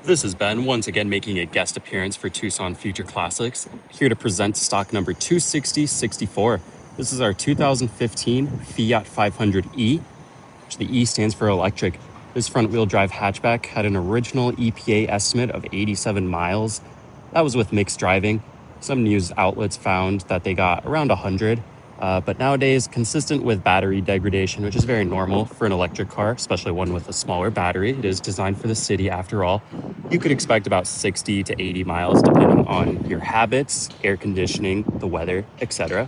This is Ben, once again making a guest appearance for Tucson Future Classics, here to present stock number 26064. This is our 2015 Fiat 500e, which the E stands for electric. This front-wheel drive hatchback had an original EPA estimate of 87 miles. That was with mixed driving. Some news outlets found that they got around 100. But nowadays, consistent with battery degradation, which is very normal for an electric car, especially one with a smaller battery, it is designed for the city after all, you could expect about 60 to 80 miles depending on your habits, air conditioning, the weather, etc.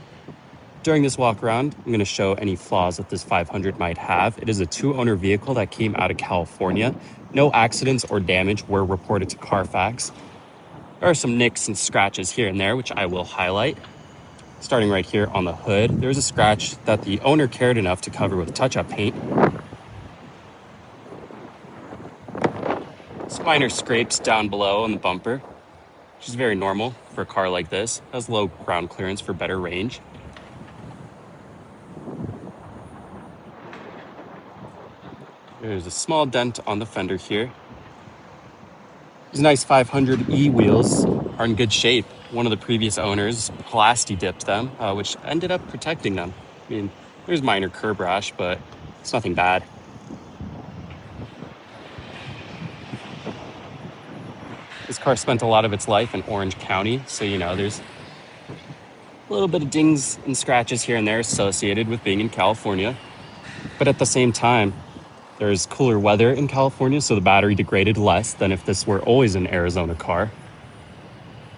During this walk around, I'm going to show any flaws that this 500 might have. It is a two-owner vehicle that came out of California. No accidents or damage were reported to Carfax. There are some nicks and scratches here and there, which I will highlight. Starting right here on the hood, there's a scratch that the owner cared enough to cover with touch-up paint. Some minor scrapes down below on the bumper, which is very normal for a car like this. It has low ground clearance for better range. There's a small dent on the fender here. These nice 500e wheels are in good shape. One of the previous owners plasti dipped them, which ended up protecting them. I mean, there's minor curb rash, but it's nothing bad. This car spent a lot of its life in Orange County, so there's a little bit of dings and scratches here and there associated with being in California. But at the same time, there's cooler weather in California, so the battery degraded less than if this were always an Arizona car.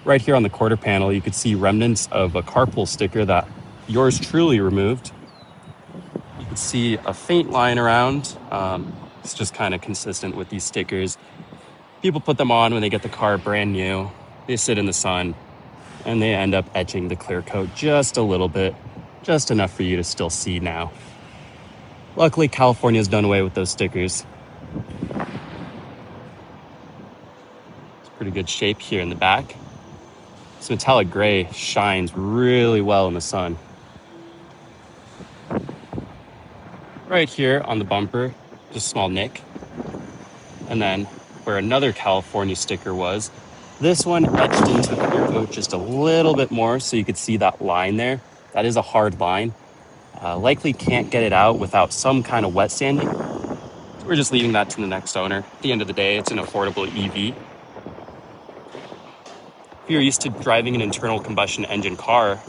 Right here on the quarter panel, you could see remnants of a carpool sticker that yours truly removed. You can see a faint line around. It's just kind of consistent with these stickers. People put them on when they get the car brand new. They sit in the sun, and they end up etching the clear coat just a little bit, just enough for you to still see now. Luckily, California's done away with those stickers. It's pretty good shape here in the back. This metallic gray shines really well in the sun. Right here on the bumper, just a small nick. And then where another California sticker was, this one etched into the clear coat just a little bit more, so you could see that line there. That is a hard line. Likely can't get it out without some kind of wet sanding. So we're just leaving that to the next owner. At the end of the day, it's an affordable EV. If you're used to driving an internal combustion engine car,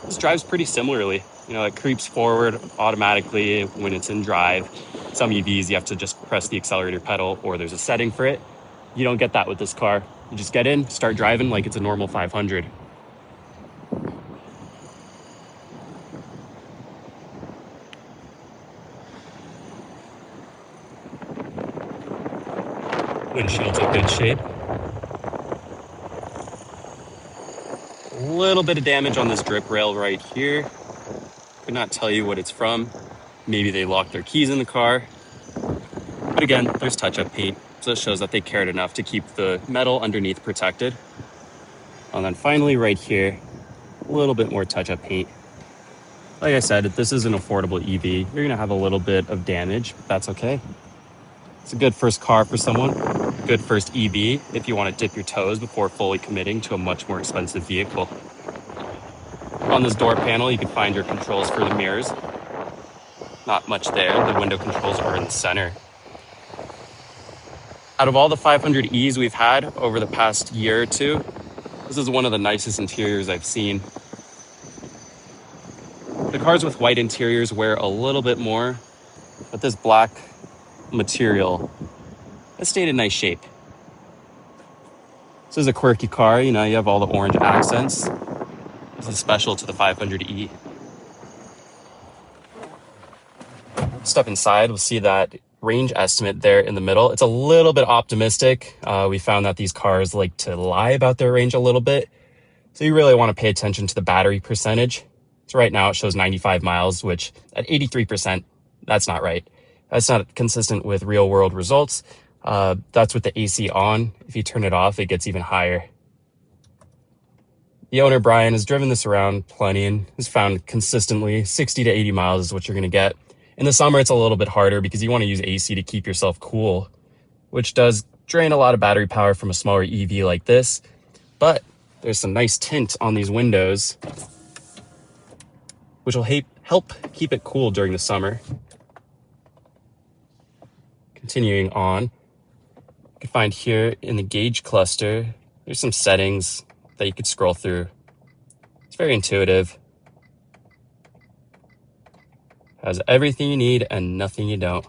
this drives pretty similarly. It creeps forward automatically when it's in drive. Some EVs, you have to just press the accelerator pedal, or there's a setting for it. You don't get that with this car. You just get in, start driving like it's a normal 500. Windshield's in good shape. A little bit of damage on this drip rail right here. Could not tell you what it's from. Maybe they locked their keys in the car. But again, there's touch-up paint, so it shows that they cared enough to keep the metal underneath protected. And then finally right here, a little bit more touch-up paint. Like I said, this is an affordable EV. You're gonna have a little bit of damage, but that's okay. It's a good first car for someone. Good first EV if you want to dip your toes before fully committing to a much more expensive vehicle. On this door panel, you can find your controls for the mirrors. Not much there. The window controls are in the center. Out of all the 500Es we've had over the past year or two, this is one of the nicest interiors I've seen. The cars with white interiors wear a little bit more, but this black material has stayed in nice shape. This is a quirky car, you have all the orange accents. This is special to the 500e. Step inside, we'll see that range estimate there in the middle. It's a little bit optimistic. We found that these cars like to lie about their range a little bit. So you really want to pay attention to the battery percentage. So right now it shows 95 miles, which at 83%, that's not right. That's not consistent with real world results. That's with the AC on. If you turn it off, it gets even higher. The owner, Brian, has driven this around plenty and has found consistently 60 to 80 miles is what you're going to get. In the summer, it's a little bit harder because you want to use AC to keep yourself cool, which does drain a lot of battery power from a smaller EV like this, but there's some nice tint on these windows, which will help keep it cool during the summer. Continuing on, you can find here in the gauge cluster, there's some settings that you could scroll through. It's very intuitive. Has everything you need and nothing you don't.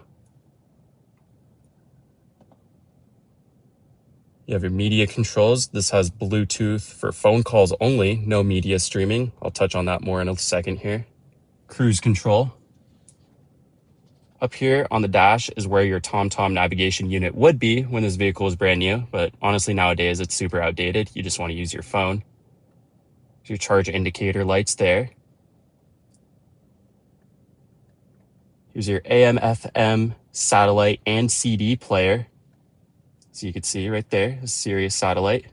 You have your media controls. This has Bluetooth for phone calls only, no media streaming. I'll touch on that more in a second here. Cruise control. Up here on the dash is where your TomTom navigation unit would be when this vehicle is brand new, but honestly nowadays it's super outdated. You just want to use your phone. Your charge indicator lights there. Here's your AM, FM, satellite, and CD player. So you can see right there, a Sirius satellite.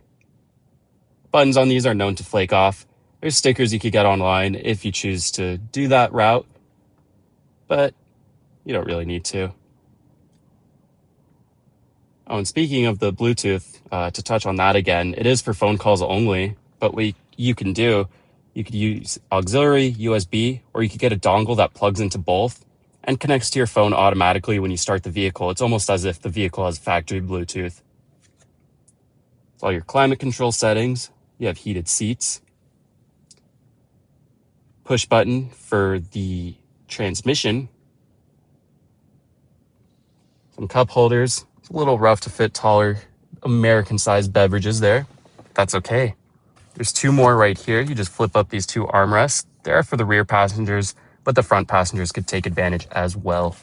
Buttons on these are known to flake off. There's stickers you could get online if you choose to do that route, but you don't really need to. Oh, and speaking of the Bluetooth, to touch on that again, it is for phone calls only, but what you can do, you could use auxiliary, USB, or you could get a dongle that plugs into both and connects to your phone automatically when you start the vehicle. It's almost as if the vehicle has factory Bluetooth. It's all your climate control settings. You have heated seats. Push button for the transmission. Some cup holders. It's a little rough to fit taller American-sized beverages there. That's okay. There's two more right here. You just flip up these two armrests. They're for the rear passengers, but the front passengers could take advantage as well.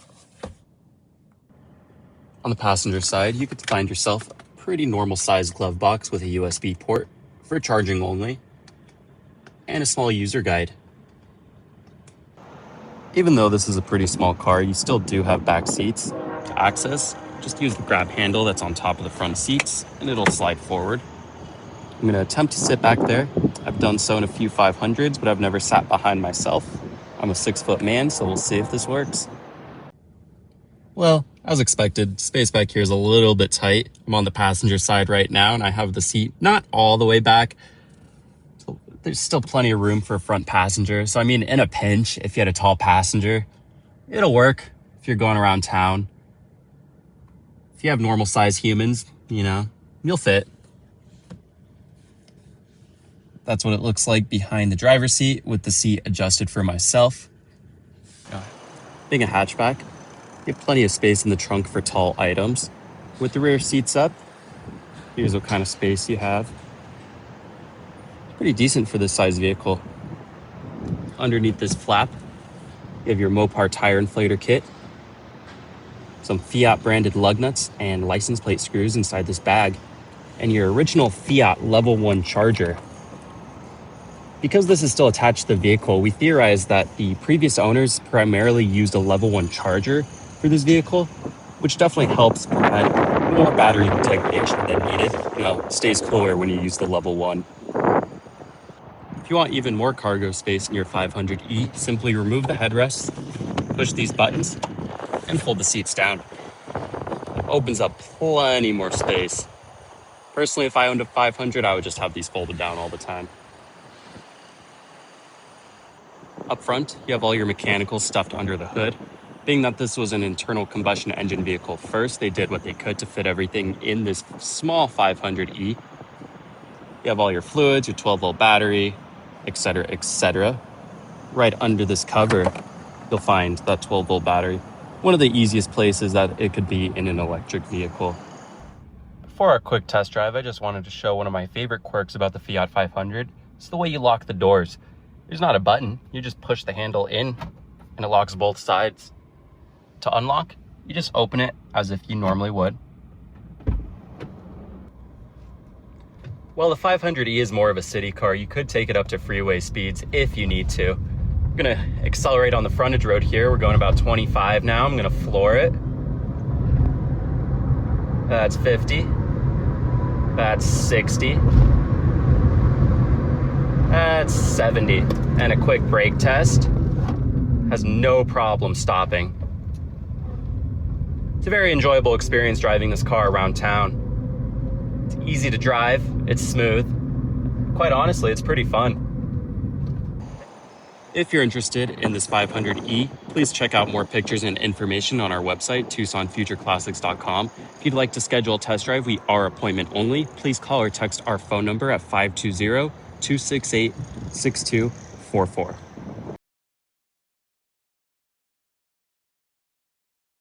On the passenger side, you could find yourself a pretty normal sized glove box with a USB port for charging only, and a small user guide. Even though this is a pretty small car, you still do have back seats to access. Just use the grab handle that's on top of the front seats and it'll slide forward. I'm going to attempt to sit back there. I've done so in a few 500s, but I've never sat behind myself. I'm a 6-foot man, so we'll see if this works. Well, as expected, space back here is a little bit tight. I'm on the passenger side right now, and I have the seat not all the way back. So there's still plenty of room for a front passenger. So I mean, in a pinch, if you had a tall passenger, it'll work if you're going around town. If you have normal size humans, you'll fit. That's what it looks like behind the driver's seat with the seat adjusted for myself. Being a hatchback, you have plenty of space in the trunk for tall items. With the rear seats up, here's what kind of space you have. It's pretty decent for this size vehicle. Underneath this flap, you have your Mopar tire inflator kit, some Fiat branded lug nuts and license plate screws inside this bag, and your original Fiat level 1 charger. Because this is still attached to the vehicle, we theorize that the previous owners primarily used a level 1 charger for this vehicle, which definitely helps prevent more battery degradation than needed. It stays cooler when you use the level 1. If you want even more cargo space in your 500e, simply remove the headrests, push these buttons, and fold the seats down. It opens up plenty more space. Personally, if I owned a 500, I would just have these folded down all the time. Up front, you have all your mechanicals stuffed under the hood. Being that this was an internal combustion engine vehicle first, they did what they could to fit everything in this small 500e. You have all your fluids, your 12-volt battery, etc., etc. Right under this cover, you'll find that 12-volt battery. One of the easiest places that it could be in an electric vehicle. For our quick test drive, I just wanted to show one of my favorite quirks about the Fiat 500. It's the way you lock the doors. There's not a button. You just push the handle in and it locks both sides. To unlock, you just open it as if you normally would. While the 500e is more of a city car, you could take it up to freeway speeds if you need to. I'm gonna accelerate on the frontage road here. We're going about 25 now. I'm gonna floor it. That's 50. That's 60. That's 70. And a quick brake test. Has no problem stopping. It's a very enjoyable experience driving this car around town. It's easy to drive, it's smooth. Quite honestly, it's pretty fun. If you're interested in this 500E, please check out more pictures and information on our website, TucsonFutureClassics.com. If you'd like to schedule a test drive, we are appointment only. Please call or text our phone number at 520-268-6244.